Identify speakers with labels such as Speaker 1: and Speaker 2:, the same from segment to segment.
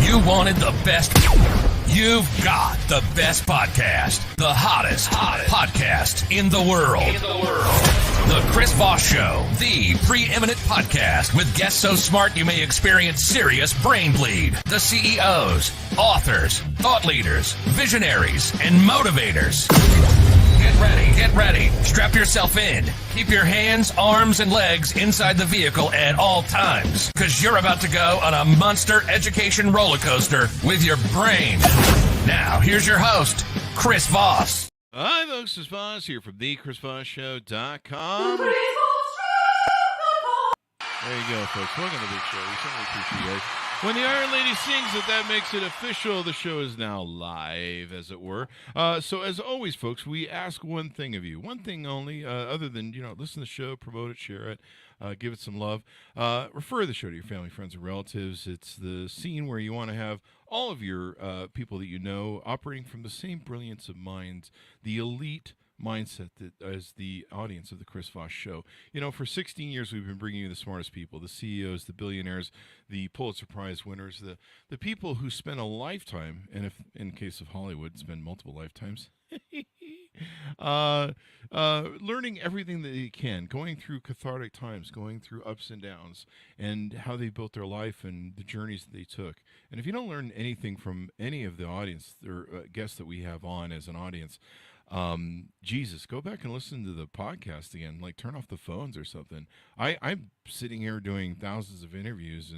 Speaker 1: You wanted the best. You've got the best podcast. The hottest podcast in the world. The Chris Voss Show, the preeminent podcast with guests so smart you may experience serious brain bleed. The CEOs, authors, thought leaders, visionaries, and motivators. Get ready. Strap yourself in. Keep your hands, arms, and legs inside the vehicle at all times, because you're about to go on a monster education roller coaster with your brain. Now, here's your host, Chris Voss.
Speaker 2: Hi, folks. Chris Voss here from thechrisvossshow.com. There you go, folks. Welcome to the big show. We certainly appreciate you guys. When the Iron Lady sings it, that makes it official. The show is now live, as it were. So, as always, folks, we ask one thing of you. One thing only, other than, listen to the show, promote it, share it, give it some love. Refer the show to your family, friends, and relatives. It's the scene where you want to have all of your people that you know operating from the same brilliance of minds, the elite mindset that as the audience of the Chris Voss Show. For 16 years we've been bringing you the smartest people, the CEOs, the billionaires, the Pulitzer Prize winners, the people who spend a lifetime, and if in case of Hollywood, spend multiple lifetimes, learning everything that they can, going through cathartic times, going through ups and downs, and how they built their life and the journeys that they took. And if you don't learn anything from any of the audience or guests that we have on as an audience, Jesus, go back and listen to the podcast again. Like, turn off the phones or something. I'm sitting here doing thousands of interviews,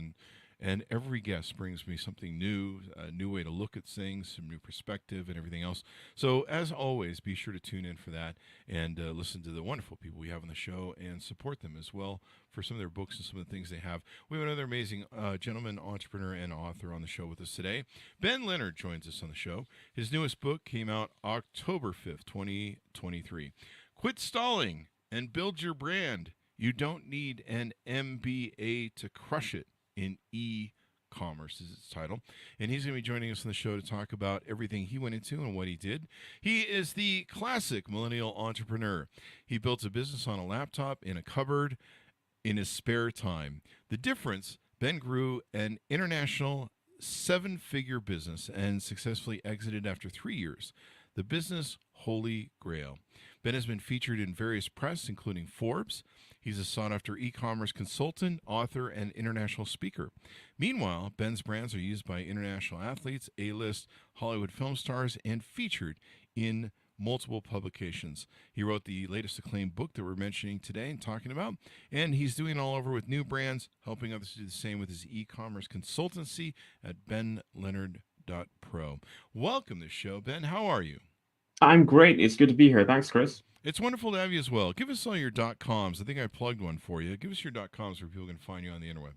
Speaker 2: and every guest brings me something new, a new way to look at things, some new perspective, and everything else. So, as always, be sure to tune in for that and listen to the wonderful people we have on the show and support them as well for some of their books and some of the things they have. We have another amazing gentleman, entrepreneur, and author on the show with us today. Ben Leonard joins us on the show. His newest book came out October 5th, 2023. Quit Stalling and Build Your Brand. You don't need an MBA to crush it in e-commerce is its title. And he's going to be joining us on the show to talk about everything he went into and what he did. He is the classic millennial entrepreneur. He built a business on a laptop in a cupboard in his spare time. The difference, Ben grew an international 7-figure business and successfully exited after 3 years. The business Holy Grail. Ben has been featured in various press, including Forbes. He's a sought-after e-commerce consultant, author, and international speaker. Meanwhile, Ben's brands are used by international athletes, A-list Hollywood film stars, and featured in multiple publications. He wrote the latest acclaimed book that we're mentioning today and talking about, and he's doing it all over with new brands, helping others do the same with his e-commerce consultancy at benleonard.pro. Welcome to the show, Ben. How are you?
Speaker 3: I'm great. It's good to be here. Thanks, Chris.
Speaker 2: It's wonderful to have you as well. Give us all your .coms. I think I plugged one for you. Give us your .coms where people can find you on the interweb.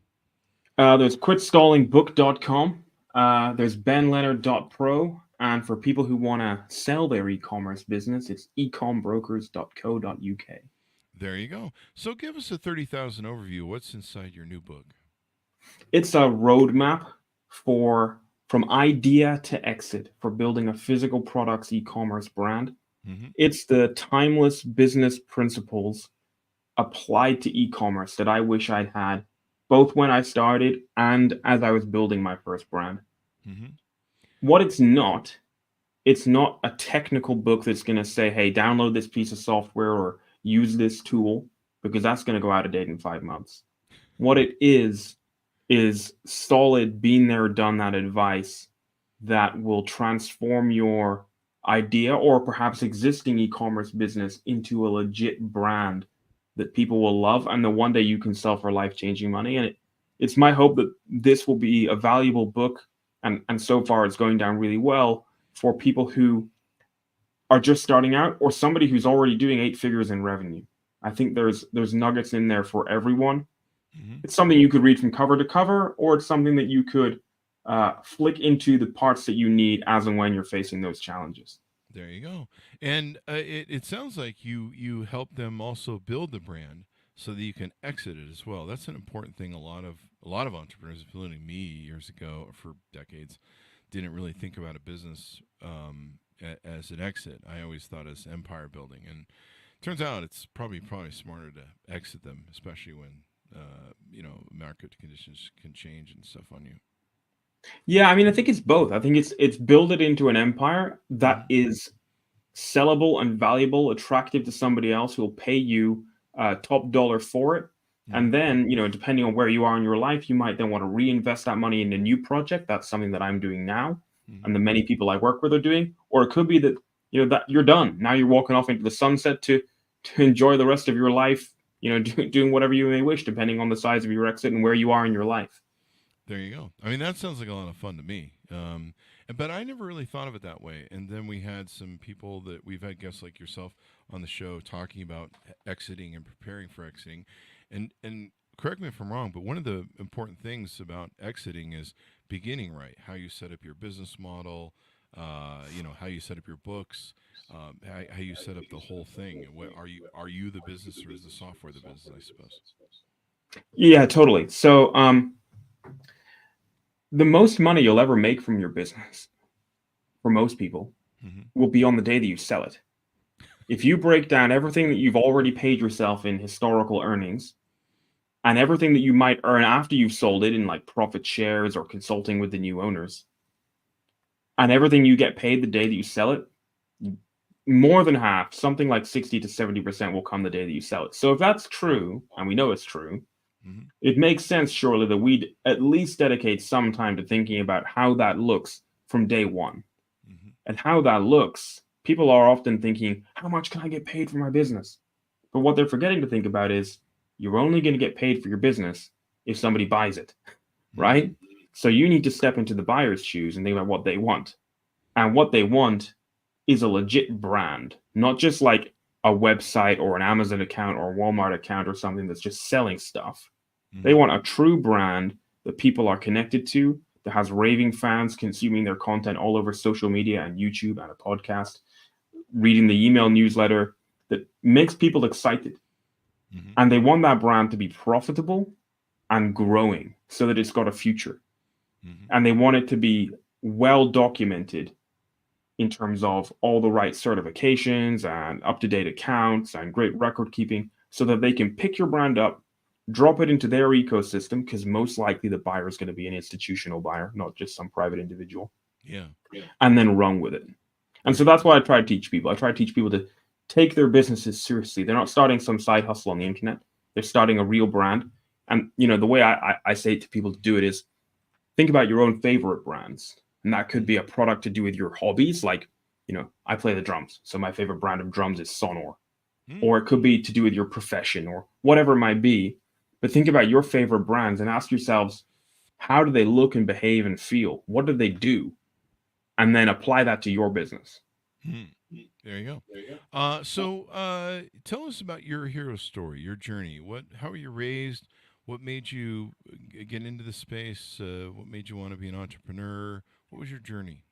Speaker 3: There's quitstallingbook.com. There's benleonard.pro. And for people who want to sell their e-commerce business, it's ecombrokers.co.uk.
Speaker 2: There you go. So give us a 30,000 overview. What's inside your new book?
Speaker 3: It's a roadmap from idea to exit for building a physical products e-commerce brand. Mm-hmm. It's the timeless business principles applied to e-commerce that I wish I'd had both when I started and as I was building my first brand. Mm-hmm. What it's not a technical book that's going to say, hey, download this piece of software or use this tool, because that's going to go out of date in 5 months. What it is solid, been there, done that advice that will transform your idea or perhaps existing e-commerce business into a legit brand that people will love, and then one day you can sell for life-changing money. And it's my hope that this will be a valuable book, and so far it's going down really well for people who are just starting out or somebody who's already doing 8 figures in revenue. I think there's nuggets in there for everyone. Mm-hmm. It's something you could read from cover to cover, or it's something that you could flick into the parts that you need as and when you're facing those challenges.
Speaker 2: There you go. And it sounds like you help them also build the brand so that you can exit it as well. That's an important thing. A lot of entrepreneurs, including me years ago, for decades, didn't really think about a business as an exit. I always thought as empire building, and turns out it's probably smarter to exit them, especially when market conditions can change and stuff on you.
Speaker 3: Yeah, I mean, I think it's both. I think it's build it into an empire that is sellable and valuable, attractive to somebody else who will pay you top dollar for it. And then, depending on where you are in your life, you might then want to reinvest that money in a new project. That's something that I'm doing now, and the many people I work with are doing. Or it could be that that you're done. Now you're walking off into the sunset to enjoy the rest of your life. Doing whatever you may wish, depending on the size of your exit and where you are in your life.
Speaker 2: There you go. I mean, that sounds like a lot of fun to me. But I never really thought of it that way. And then we had some people that we've had guests like yourself on the show talking about exiting and preparing for exiting. And correct me if I'm wrong, but one of the important things about exiting is beginning right. How you set up your business model, how you set up your books, how you set up the whole thing. What are you the business, or is the software the business? I suppose.
Speaker 3: Yeah, totally. So, the most money you'll ever make from your business, for most people, will be on the day that you sell it. If you break down everything that you've already paid yourself in historical earnings and everything that you might earn after you've sold it in like profit shares or consulting with the new owners, and everything you get paid the day that you sell it, more than half, something like 60 to 70% will come the day that you sell it. So if that's true, and we know it's true, it makes sense, surely, that we'd at least dedicate some time to thinking about how that looks from day one. And how that looks, people are often thinking, how much can I get paid for my business? But what they're forgetting to think about is you're only going to get paid for your business if somebody buys it, right? So you need to step into the buyer's shoes and think about what they want. And what they want is a legit brand, not just like a website or an Amazon account or a Walmart account or something that's just selling stuff. They want a true brand that people are connected to, that has raving fans consuming their content all over social media and YouTube and a podcast, reading the email newsletter, that makes people excited. And they want that brand to be profitable and growing so that it's got a future. And they want it to be well documented in terms of all the right certifications and up-to-date accounts and great record keeping, so that they can pick your brand up, drop it into their ecosystem, because most likely the buyer is going to be an institutional buyer, not just some private individual.
Speaker 2: Yeah.
Speaker 3: And then run with it. And so that's what I try to teach people. I try to teach people to take their businesses seriously. They're not starting some side hustle on the internet. They're starting a real brand. And, the way I say to people to do it is think about your own favorite brands. And that could be a product to do with your hobbies. Like, I play the drums. So my favorite brand of drums is Sonor. Or it could be to do with your profession or whatever it might be. But think about your favorite brands and ask yourselves, how do they look and behave and feel? What do they do? And then apply that to your business.
Speaker 2: There you go. So tell us about your hero story, your journey. How were you raised? What made you get into the space? What made you want to be an entrepreneur? What was your journey?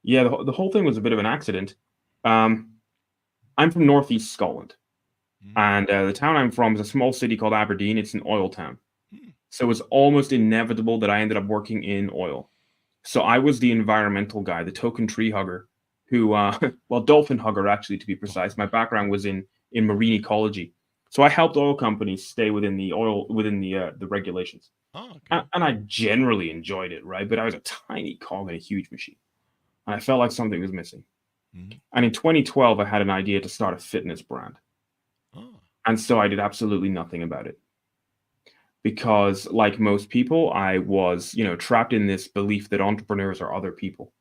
Speaker 3: Yeah, the whole thing was a bit of an accident. I'm from Northeast Scotland. And the town I'm from is a small city called Aberdeen. It's an oil town. So it was almost inevitable that I ended up working in oil. So I was the environmental guy, the token tree hugger, who, dolphin hugger, actually, to be precise. My background was in marine ecology. So I helped oil companies stay within the regulations.
Speaker 2: Oh, okay.
Speaker 3: And I generally enjoyed it, right? But I was a tiny cog in a huge machine. And I felt like something was missing. And in 2012, I had an idea to start a fitness brand. And so I did absolutely nothing about it. Because like most people, I was, trapped in this belief that entrepreneurs are other people.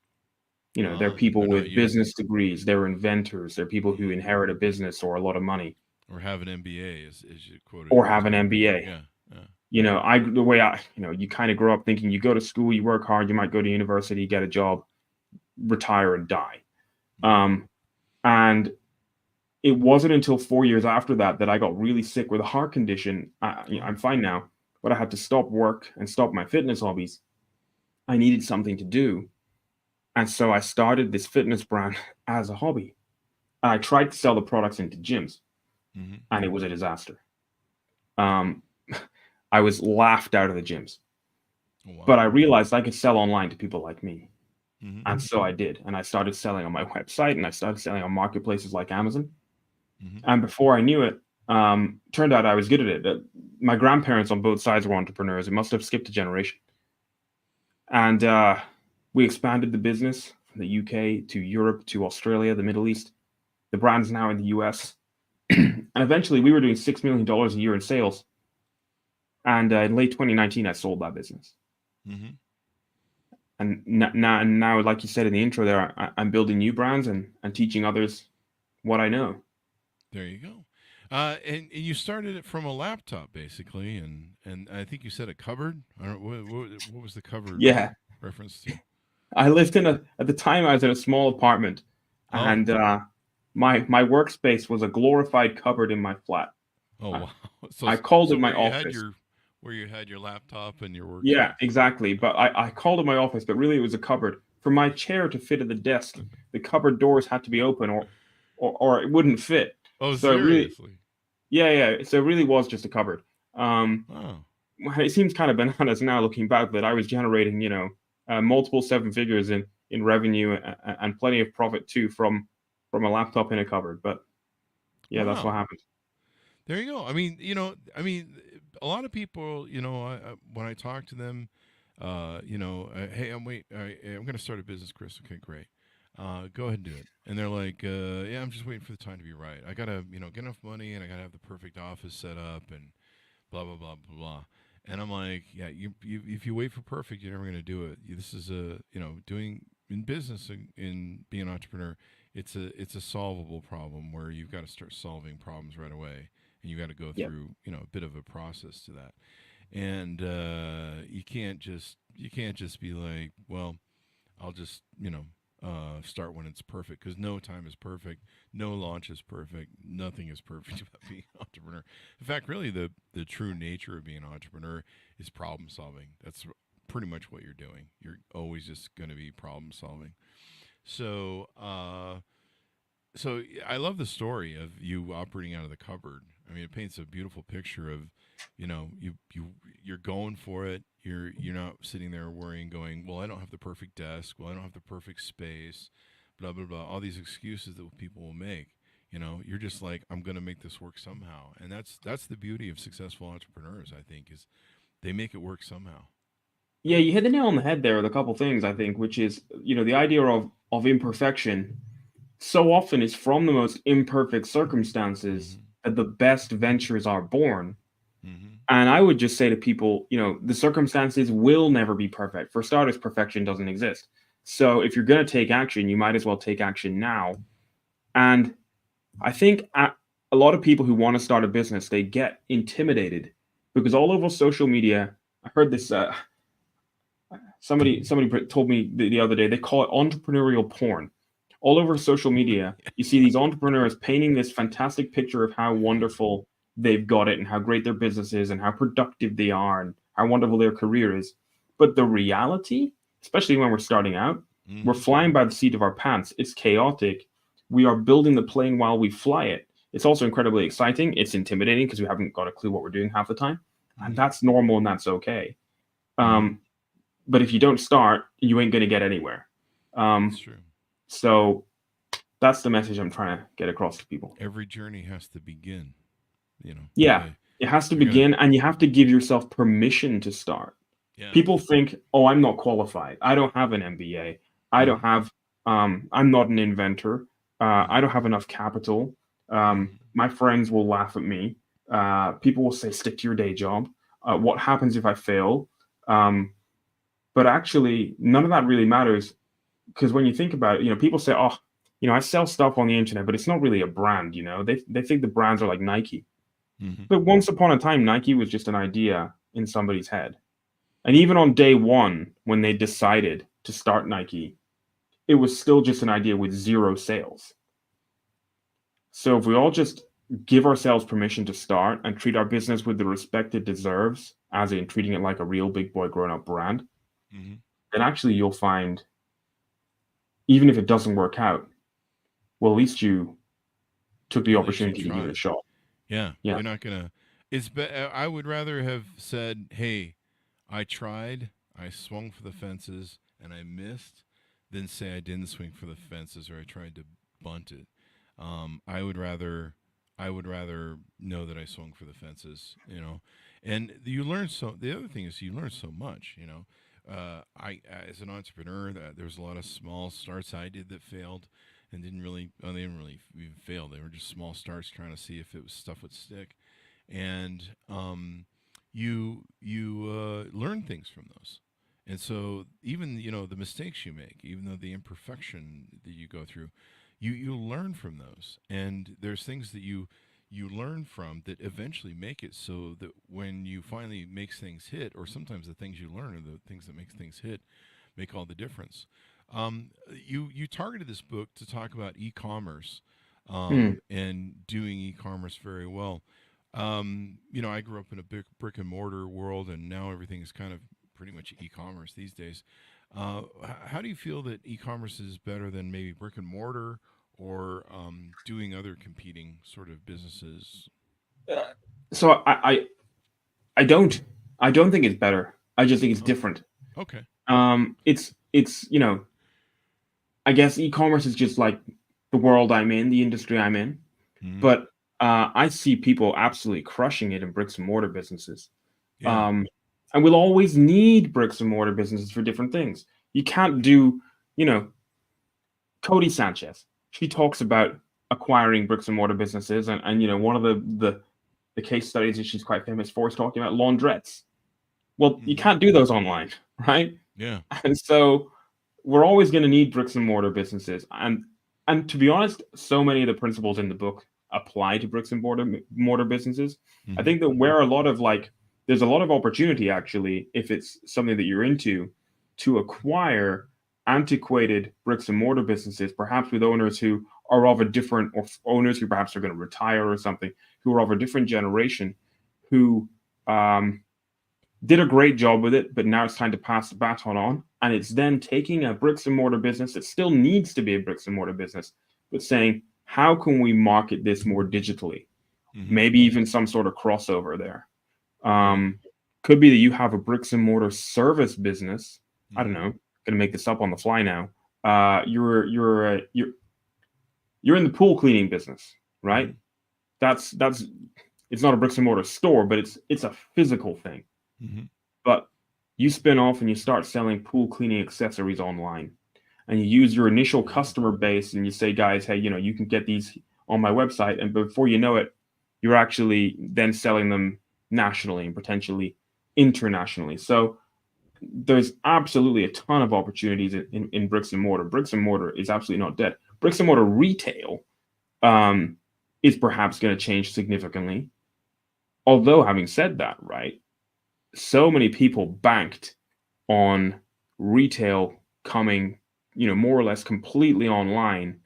Speaker 3: They're people with business degrees, they're inventors, they're people who inherit a business or a lot of money.
Speaker 2: Or have an MBA, as you quoted.
Speaker 3: Or have an MBA.
Speaker 2: Yeah.
Speaker 3: You kind of grow up thinking you go to school, you work hard, you might go to university, get a job, retire and die. And it wasn't until 4 years after that I got really sick with a heart condition. I'm fine now, but I had to stop work and stop my fitness hobbies. I needed something to do. And so I started this fitness brand as a hobby. And I tried to sell the products into gyms, and it was a disaster. I was laughed out of the gyms. Oh, wow. But I realized I could sell online to people like me. And so I did. And I started selling on my website, and I started selling on marketplaces like Amazon. And before I knew it, turned out I was good at it. My grandparents on both sides were entrepreneurs. It must have skipped a generation. And we expanded the business from the UK to Europe to Australia, the Middle East. The brand's now in the US. And eventually we were doing $6 million a year in sales. And in late 2019, I sold that business.
Speaker 2: Mm-hmm.
Speaker 3: And now, like you said in the intro there, I'm building new brands and teaching others what I know.
Speaker 2: There you go. And you started it from a laptop, basically, and I think you said a cupboard. I don't what was the cupboard
Speaker 3: Yeah.
Speaker 2: reference to?
Speaker 3: I lived at the time I was in a small apartment, and my workspace was a glorified cupboard in my flat.
Speaker 2: Oh wow! So
Speaker 3: I called
Speaker 2: so
Speaker 3: it my
Speaker 2: where you
Speaker 3: office.
Speaker 2: had where you had your laptop and your workspace.
Speaker 3: Yeah, exactly. But I called it my office, but really it was a cupboard. For my chair to fit at the desk, the cupboard doors had to be open, or it wouldn't fit.
Speaker 2: Oh,
Speaker 3: So
Speaker 2: seriously?
Speaker 3: yeah. So it really was just a cupboard.
Speaker 2: Oh.
Speaker 3: It seems kind of bananas now looking back, but I was generating, multiple seven figures in revenue and plenty of profit too from a laptop in a cupboard. But yeah, that's what happened.
Speaker 2: There you go. I mean, a lot of people, when I talk to them, hey, I'm going to start a business, Chris. Okay, great. Go ahead and do it. And they're like, yeah, I'm just waiting for the time to be right. I got to, get enough money and I got to have the perfect office set up and blah, blah, blah, blah, blah. And I'm like, yeah, you if you wait for perfect, you're never going to do it. This is doing in business, in being an entrepreneur, it's a solvable problem where you've got to start solving problems right away. And you got to go through, a bit of a process to that. And you can't just be like, well, I'll just, start when it's perfect, because no time is perfect, no launch is perfect, nothing is perfect about being an entrepreneur. In fact, really, the true nature of being an entrepreneur is problem solving. That's pretty much what you're doing. You're always just going to be problem solving. So, so I love the story of you operating out of the cupboard. I mean, it paints a beautiful picture of, you're going for it. You're not sitting there worrying, going, well, I don't have the perfect desk. Well, I don't have the perfect space. Blah blah blah. All these excuses that people will make. You're just like, I'm going to make this work somehow. And that's the beauty of successful entrepreneurs, I think, is they make it work somehow.
Speaker 3: Yeah, you hit the nail on the head there with a couple things, I think, which is, the idea of imperfection so often is from the most imperfect circumstances that the best ventures are born. And I would just say to people, the circumstances will never be perfect. For starters, perfection doesn't exist. So if you're going to take action, you might as well take action now. And I think a lot of people who want to start a business, they get intimidated because all over social media, I heard this, somebody told me the other day, they call it entrepreneurial porn. All over social media, you see these entrepreneurs painting this fantastic picture of how wonderful they've got it and how great their business is and how productive they are and how wonderful their career is. But the reality, especially when we're starting out, we're flying by the seat of our pants. It's chaotic. We are building the plane while we fly it. It's also incredibly exciting. It's intimidating because we haven't got a clue what we're doing half the time. And that's normal and that's okay. But if you don't start, you ain't going to get anywhere.
Speaker 2: That's true.
Speaker 3: So that's the message I'm trying to get across to people.
Speaker 2: Every journey has to begin,
Speaker 3: Yeah, it has to begin, and you have to give yourself permission to start. Yeah. People think, oh, I'm not qualified. I don't have an MBA. I don't have, I'm not an inventor. I don't have enough capital. My friends will laugh at me. People will say, stick to your day job. What happens if I fail? But actually, none of that really matters. Because when you think about it, people say, oh, I sell stuff on the internet, but it's not really a brand, They think the brands are like Nike. But once upon a time, Nike was just an idea in somebody's head. And even on day one, when they decided to start Nike, it was still just an idea with zero sales. So if we all just give ourselves permission to start and treat our business with the respect it deserves, as in treating it like a real big boy grown-up brand, then actually you'll find, even if it doesn't work out, well, at least you took the opportunity to give it a shot.
Speaker 2: Yeah. You're not gonna. I would rather have said, "Hey, I tried, I swung for the fences, and I missed," than say I didn't swing for the fences or I tried to bunt it. I would rather know that I swung for the fences. And you learn so. The other thing is you learn so much. I as an entrepreneur, there was a lot of small starts I did that failed, and didn't really. Well, they didn't really even fail. They were just small starts trying to see if it was stuff would stick, and you learn things from those. And so even the mistakes you make, even though the imperfection that you go through, you learn from those. And there's things that you learn from that eventually make it so that when you finally makes things hit, or sometimes the things you learn are the things that makes things hit, make all the difference. You targeted this book to talk about e-commerce,
Speaker 3: Hmm.
Speaker 2: and doing e-commerce very well. I grew up in a big brick and mortar world, and now everything is kind of pretty much e-commerce these days. How do you feel that e-commerce is better than maybe brick and mortar, or doing other competing sort of businesses?
Speaker 3: Uh, so I don't I don't think it's better. I just think it's
Speaker 2: Oh,
Speaker 3: different.
Speaker 2: okay.
Speaker 3: It's I guess e-commerce is just like the world I'm in, the industry I'm in.
Speaker 2: Hmm.
Speaker 3: But I see people absolutely crushing it in bricks and mortar businesses.
Speaker 2: Yeah.
Speaker 3: Um, and we'll always need bricks and mortar businesses for different things. You can't do, you know, Cody Sanchez. She talks about acquiring bricks and mortar businesses, and one of the case studies that she's quite famous for is talking about laundrettes. Well, you
Speaker 2: Hmm.
Speaker 3: can't do those online, right?
Speaker 2: Yeah.
Speaker 3: And so we're always going to need bricks and mortar businesses. And to be honest, so many of the principles in the book apply to bricks and mortar businesses. I
Speaker 2: Hmm.
Speaker 3: think that where a lot of there's a lot of opportunity actually if it's something that you're into to acquire antiquated bricks and mortar businesses, perhaps with owners who are of a different, or owners who perhaps are going to retire or something, who are of a different generation, who um, did a great job with it, but now it's time to pass the baton on. And it's then taking a bricks and mortar business that still needs to be a bricks and mortar business, but saying, how can we market this more digitally?
Speaker 2: Hmm.
Speaker 3: Maybe even some sort of crossover there.
Speaker 2: Right.
Speaker 3: Um, could be that you have a bricks and mortar service business. I don't
Speaker 2: Hmm.
Speaker 3: know. Gonna make this up on the fly now. You're in the pool cleaning business,
Speaker 2: Hmm.
Speaker 3: right? That's it's not a bricks and mortar store, but it's a physical thing.
Speaker 2: Hmm.
Speaker 3: But you spin off and you start selling pool cleaning accessories online, and you use your initial
Speaker 2: Yeah.
Speaker 3: customer base and you say, guys, hey, you can get these on my website. And before you know it, you're actually then selling them nationally and potentially internationally. So there's absolutely a ton of opportunities in bricks and mortar. Bricks and mortar is absolutely not dead. Bricks and mortar retail um, is perhaps going to change significantly. Although, having said that, right, so many people banked on retail coming, more or less completely online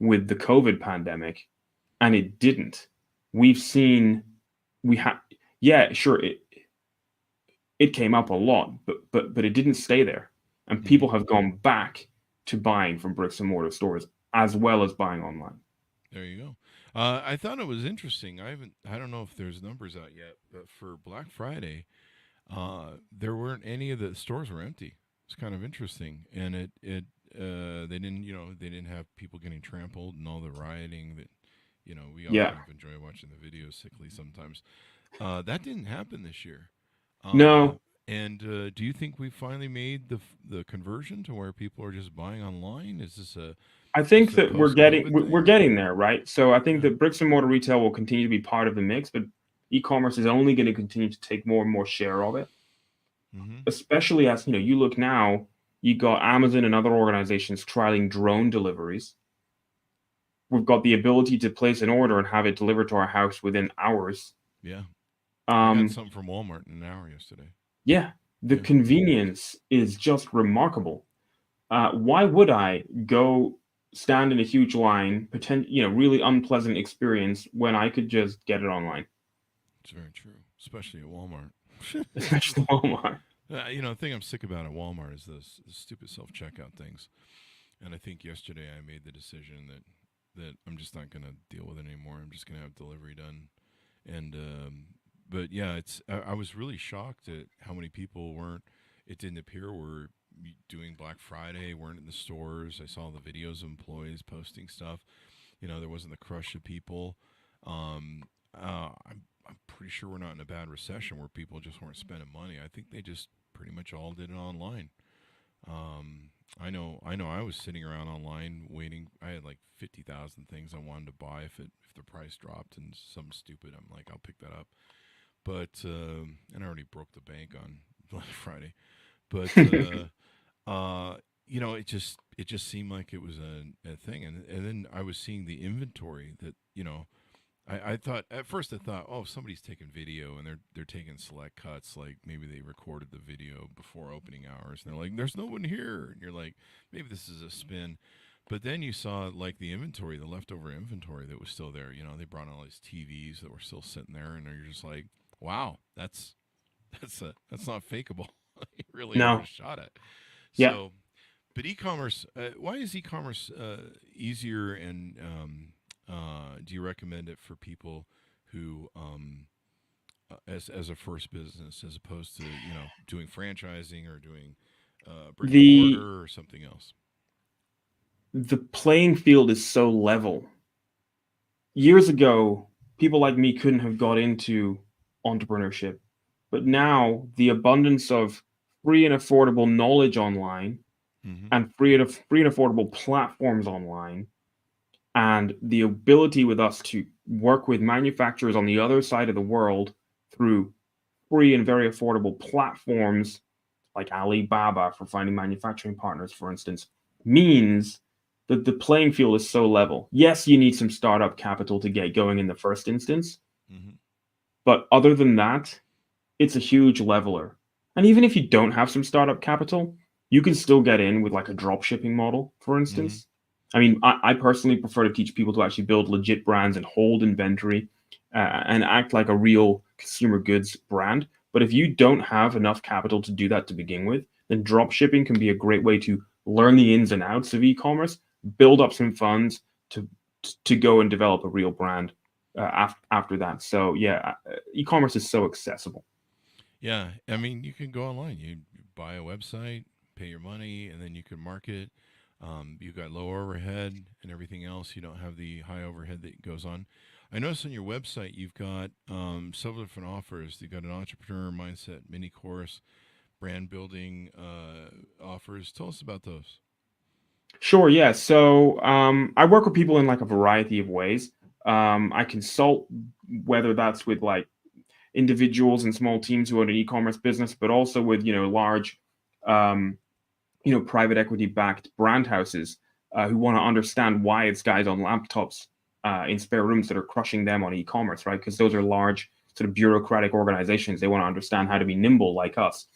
Speaker 3: with the COVID pandemic, and it didn't. We've seen we have yeah, sure, it came up a lot, but it didn't stay there. And
Speaker 2: Hmm.
Speaker 3: people have gone back to buying from bricks and mortar stores as well as buying online.
Speaker 2: There you go. I thought it was interesting. I don't know if there's numbers out yet, but for Black Friday, there weren't any of the stores were empty. It's kind of interesting, and they didn't have people getting trampled and all the rioting that we all
Speaker 3: Yeah.
Speaker 2: kind of enjoy watching the videos sickly sometimes. That didn't happen this year. Uh,
Speaker 3: No,
Speaker 2: and do you think we finally made the conversion to where people are just buying online? Is this a
Speaker 3: I
Speaker 2: is
Speaker 3: think
Speaker 2: this a
Speaker 3: that
Speaker 2: post COVID
Speaker 3: we're
Speaker 2: thing, or
Speaker 3: getting there, right? So I think
Speaker 2: yeah?
Speaker 3: that bricks and mortar retail will continue to be part of the mix, but e-commerce is only going to continue to take more and more share of it.
Speaker 2: Mm-hmm.
Speaker 3: Especially as you look now, you got Amazon and other organizations trialing drone deliveries. We've got the ability to place an order and have it delivered to our house within hours.
Speaker 2: Yeah, I got
Speaker 3: Um,
Speaker 2: something from Walmart in an hour yesterday.
Speaker 3: yeah, the
Speaker 2: Yeah.
Speaker 3: convenience is just remarkable. Why would I go stand in a huge line, really unpleasant experience when I could just get it online,
Speaker 2: It's very true, especially at Walmart.
Speaker 3: especially Walmart?
Speaker 2: The thing I'm sick about at Walmart is the stupid self checkout things. And I think yesterday I made the decision that I'm just not going to deal with it anymore. I'm just going to have delivery done. And but yeah, I was really shocked at how many people weren't. It didn't appear were doing Black Friday, weren't in the stores. I saw the videos of employees posting stuff. There wasn't the crush of people. I'm pretty sure we're not in a bad recession where people just weren't spending money. I think they just pretty much all did it online. I was sitting around online waiting. I had like 50,000 things I wanted to buy if the price dropped and something stupid. I'm like, I'll pick that up. But and I already broke the bank on Black Friday. But it just seemed like it was a thing, and then I was seeing the inventory that I thought at first, oh, somebody's taking video and they're taking select cuts, like maybe they recorded the video before opening hours, and they're like, there's no one here, and you're like, maybe this is a spin. But then you saw like the inventory, the leftover inventory that was still there. They brought in all these TVs that were still sitting there, and you're just like, wow, that's not fakeable. You really
Speaker 3: No.
Speaker 2: overshot it.
Speaker 3: Yeah.
Speaker 2: So, but e-commerce, why is e-commerce easier, and do you recommend it for people who, as a first business, as opposed to doing franchising or doing brick and mortar or something else?
Speaker 3: The playing field is so level. Years ago, people like me couldn't have got into entrepreneurship, but now the abundance of free and affordable knowledge online, and free and affordable platforms online, and the ability with us to work with manufacturers on the other side of the world through free and very affordable platforms like Alibaba for finding manufacturing partners, for instance, means that the playing field is so level. Yes, you need some startup capital to get going in the first instance, but other than that, it's a huge leveler. And even if you don't have some startup capital, you can still get in with like a drop shipping model, for instance. I mean, I personally prefer to teach people to actually build legit brands and hold inventory and act like a real consumer goods brand. But if you don't have enough capital to do that to begin with, then drop shipping can be a great way to learn the ins and outs of e-commerce, build up some funds to go and develop a real brand after that. So yeah, e-commerce is so accessible.
Speaker 2: Yeah, I mean, you can go online, you buy a website, pay your money, and then you can market. You've got low overhead and everything else. You don't have the high overhead that goes on. I noticed on your website you've got several different offers. You've got an entrepreneur mindset mini course, brand building offers. Tell us about those.
Speaker 3: Sure, yeah. So I work with people in like a variety of ways. I consult, whether that's with like individuals and small teams who own an e-commerce business, but also with large private equity backed brand houses who want to understand why it's guys on laptops in spare rooms that are crushing them on e-commerce, right? Because those are large sort of bureaucratic organizations. They want to understand how to be nimble like us.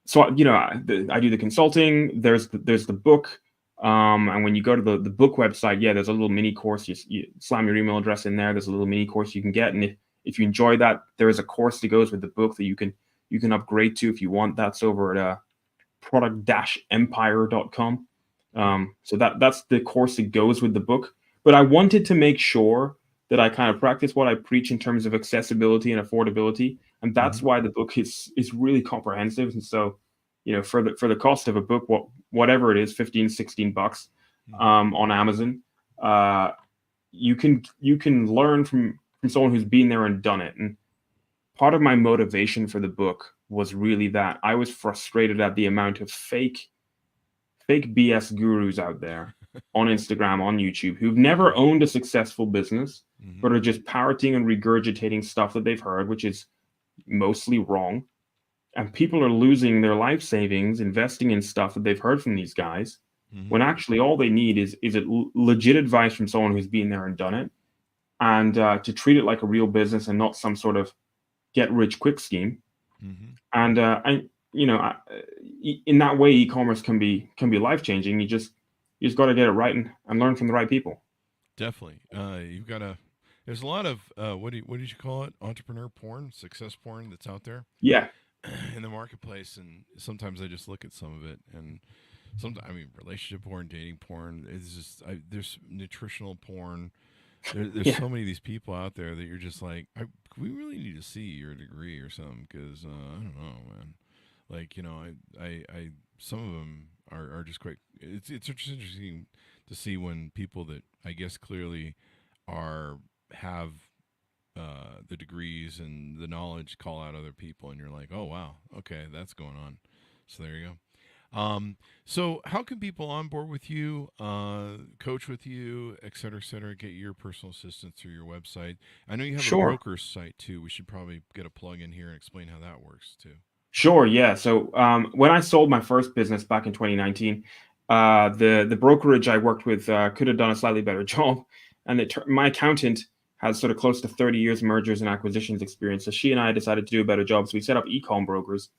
Speaker 3: So I do the consulting. There's the book, and when you go to the book website, there's a little mini course. You slam your email address in there. There's a little mini course you can get, and if you enjoy that, there is a course that goes with the book that you can upgrade to if you want. That's over at product-empire.com. So that's the course that goes with the book. But I wanted to make sure that I kind of practice what I preach in terms of accessibility and affordability, and that's why the book is really comprehensive. And so, for the cost of a book, whatever it is, $15-$16 on Amazon, you can learn from someone who's been there and done it. And part of my motivation for the book was really that I was frustrated at the amount of fake BS gurus out there on Instagram, on YouTube, who've never owned a successful business, but are just parroting and regurgitating stuff that they've heard, which is mostly wrong. And people are losing their life savings investing in stuff that they've heard from these guys, when actually all they need is legit advice from someone who's been there and done it, and to treat it like a real business and not some sort of get rich quick scheme. And in that way, e-commerce can be life changing. You just got to get it right and learn from the right people.
Speaker 2: Definitely. You've got to. There's a lot of what did you call it? Entrepreneur porn, success porn that's out there.
Speaker 3: Yeah.
Speaker 2: In the marketplace, and sometimes I just look at some of it, and sometimes relationship porn, dating porn. It's just there's nutritional porn. There's so many of these people out there that you're just like, we really need to see your degree or something, because I don't know, man. Like, I some of them are just quite. It's interesting to see when people that I guess clearly have the degrees and the knowledge call out other people, and you're like, oh wow, okay, that's going on. So there you go. So how can people onboard with you, coach with you, et cetera, get your personal assistance through your website? I know you have a
Speaker 3: Sure.
Speaker 2: broker's site too. We should probably get a plug in here and explain how that works too.
Speaker 3: Sure, yeah. So when I sold my first business back in 2019, the brokerage I worked with could have done a slightly better job, and my accountant has sort of close to 30 years mergers and acquisitions experience. So she and I decided to do a better job. So we set up e-com brokers.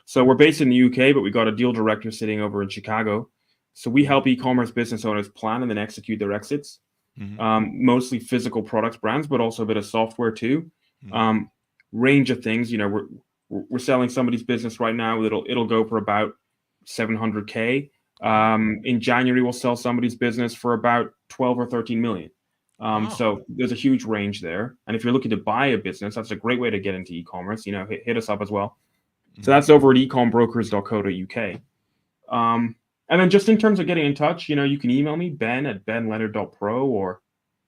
Speaker 3: So we're based in the UK, but we got a deal director sitting over in Chicago. So we help e-commerce business owners plan and then execute their exits. Mostly physical products brands, but also a bit of software too. Range of things. You know, we're selling somebody's business right now. It'll go for about 700K. In January, we'll sell somebody's business for about 12 or 13 million. So there's a huge range there. And if you're looking to buy a business, that's a great way to get into e-commerce. You know, hit us up as well. So that's over at ecombrokers.co.uk. And then just in terms of getting in touch, you know, you can email me, ben@benleonard.pro, or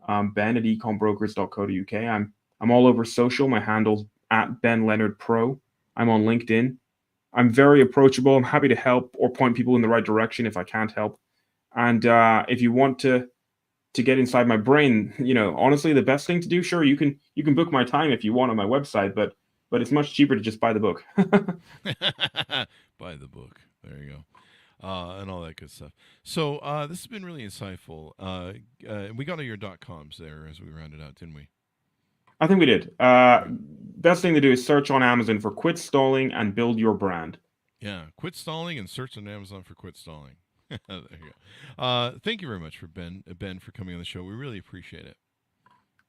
Speaker 3: ben@ecombrokers.co.uk. I'm all over social. My handle's @benleonardpro. I'm on LinkedIn. I'm very approachable. I'm happy to help or point people in the right direction if I can't help. And if you want to get inside my brain, you know, honestly, the best thing to do, sure, you can book my time if you want on my website, but it's much cheaper to just buy the book.
Speaker 2: Buy the book. There you go. And all that good stuff. So this has been really insightful. We got all your .coms there as we rounded out, didn't we?
Speaker 3: I think we did. Best thing to do is search on Amazon for Quit Stalling and Build Your Brand.
Speaker 2: Yeah, quit stalling and search on Amazon for Quit Stalling. There you go. Thank you very much for Ben for coming on the show. We really appreciate it.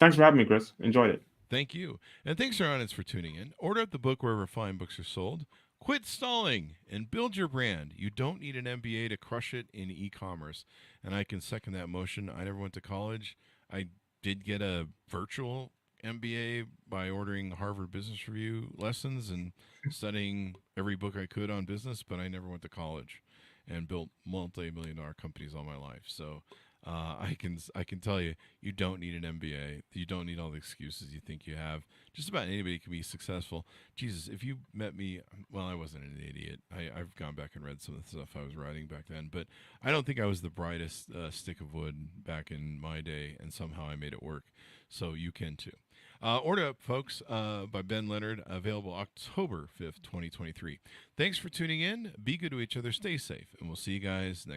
Speaker 3: Thanks for having me, Chris. Enjoyed it.
Speaker 2: Thank you. And thanks to our audience for tuning in. Order up the book wherever fine books are sold. Quit stalling and build your brand. You don't need an MBA to crush it in e-commerce. And I can second that motion. I never went to college. I did get a virtual MBA by ordering Harvard Business Review lessons and studying every book I could on business, but I never went to college and built multi-million-dollar companies all my life. So I can tell you, you don't need an MBA. You don't need all the excuses you think you have. Just about anybody can be successful. Jesus, if you met me, well, I wasn't an idiot. I've gone back and read some of the stuff I was writing back then, but I don't think I was the brightest stick of wood back in my day, and somehow I made it work. So you can too. Order Up, folks, by Ben Leonard, available October 5th, 2023. Thanks for tuning in. Be good to each other. Stay safe, and we'll see you guys next